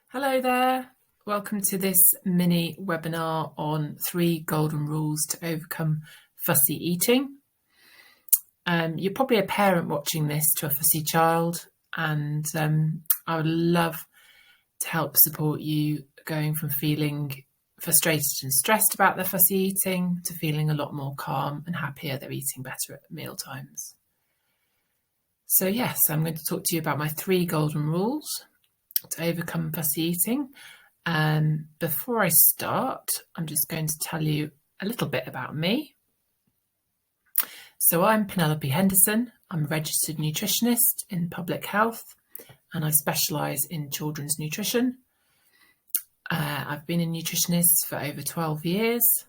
Hello there. Welcome to this mini webinar on 3 golden rules to overcome fussy eating. You're probably a parent watching this to a fussy child, and I would love to help support you going from feeling frustrated and stressed about their fussy eating to feeling a lot more calm and happier they're eating better at meal times. So yes, I'm going to talk to you about my 3 golden rules to overcome fussy eating. Before I start, I'm just going to tell you a little bit about me. So I'm Penelope Henderson. I'm a registered nutritionist in public health, and I specialise in children's nutrition. I've been a nutritionist for over 12 years,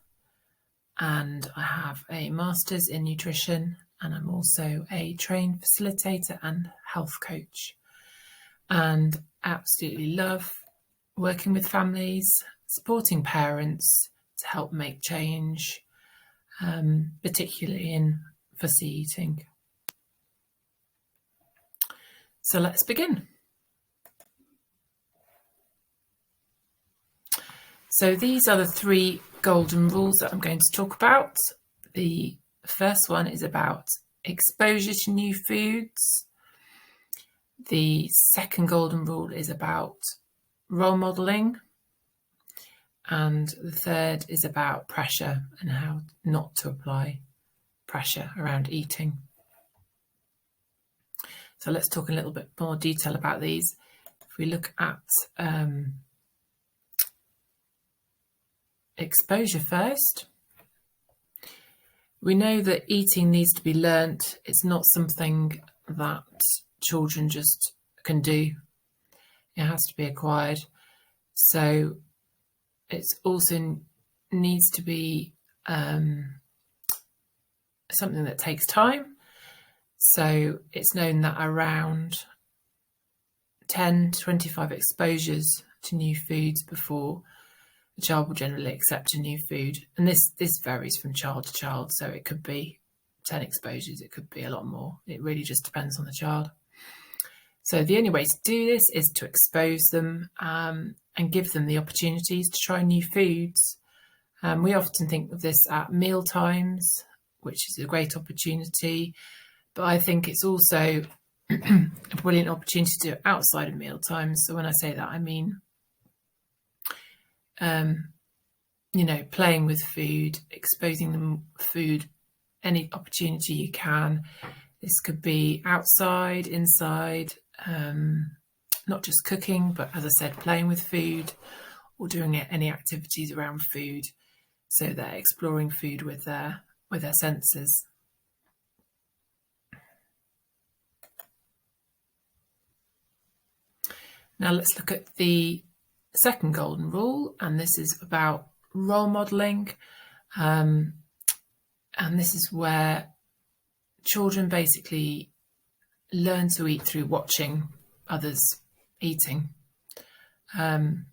and I have a master's in nutrition, and I'm also a trained facilitator and health coach. And absolutely love working with families, supporting parents to help make change, particularly in fussy eating. So let's begin. So these are the 3 golden rules that I'm going to talk about. The first one is about exposure to new foods. The second golden rule is about role modelling. And the third is about pressure and how not to apply pressure around eating. So let's talk a little bit more detail about these. If we look at exposure first, we know that eating needs to be learnt. It's not something that children just can do. It has to be acquired. So it's also needs to be something that takes time. So it's known that around 10 to 25 exposures to new foods before the child will generally accept a new food. And this varies from child to child. So it could be 10 exposures, it could be a lot more. It really just depends on the child. So the only way to do this is to expose them and give them the opportunities to try new foods. We often think of this at meal times, which is a great opportunity, but I think it's also a brilliant opportunity to do it outside of meal times. So when I say that, I mean, playing with food, exposing them food, any opportunity you can. This could be outside, inside, not just cooking, but as I said, playing with food or doing any activities around food. So they're exploring food with their senses. Now let's look at the second golden rule, and this is about role modelling. And this is where children basically learn to eat through watching others eating. Not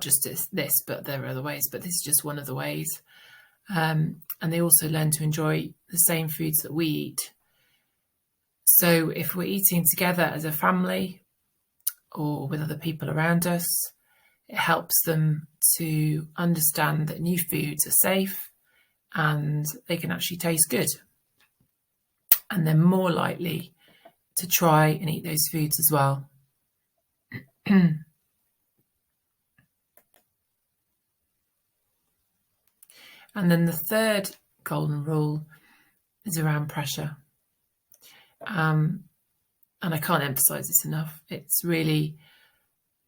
just this, but there are other ways, but this is just one of the ways. And they also learn to enjoy the same foods that we eat. So if we're eating together as a family or with other people around us, it helps them to understand that new foods are safe and they can actually taste good. And they're more likely to try and eat those foods as well. And then the third golden rule is around pressure. And I can't emphasize this enough. It's really,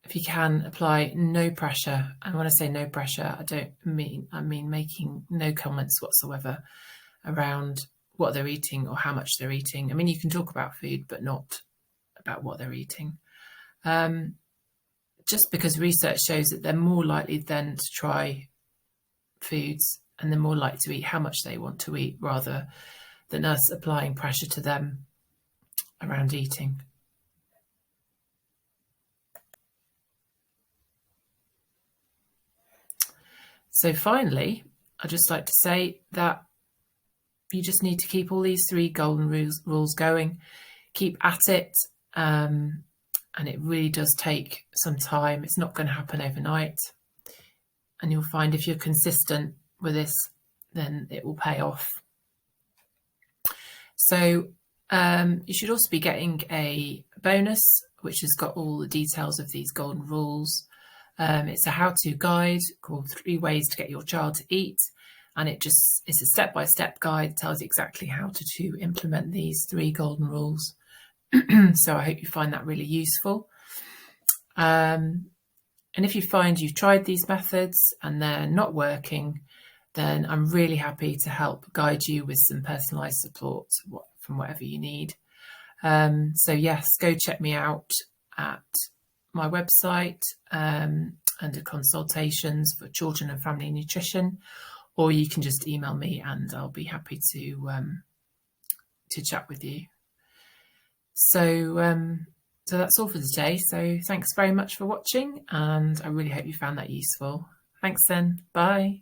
if you can, apply no pressure. And when I say no pressure, I mean making no comments whatsoever around what they're eating or how much they're eating. I mean, you can talk about food, but not about what they're eating. Just because research shows that they're more likely then to try foods and they're more likely to eat how much they want to eat rather than us applying pressure to them around eating. So finally, I'd just like to say that you just need to keep all these 3 golden rules going. Keep at it. and it really does take some time. It's not going to happen overnight, and you'll find if you're consistent with this, then it will pay off. So you should also be getting a bonus which has got all the details of these golden rules. It's a how-to guide called 3 Ways to Get Your Child to Eat, and it's a step-by-step guide that tells you exactly how to implement these 3 golden rules. So I hope you find that really useful. And if you find you've tried these methods and they're not working, then I'm really happy to help guide you with some personalised support from whatever you need. So yes, go check me out at my website under consultations for children and family nutrition, or you can just email me and I'll be happy to chat with you. So that's all for today. So thanks very much for watching, and I really hope you found that useful. Thanks then. Bye.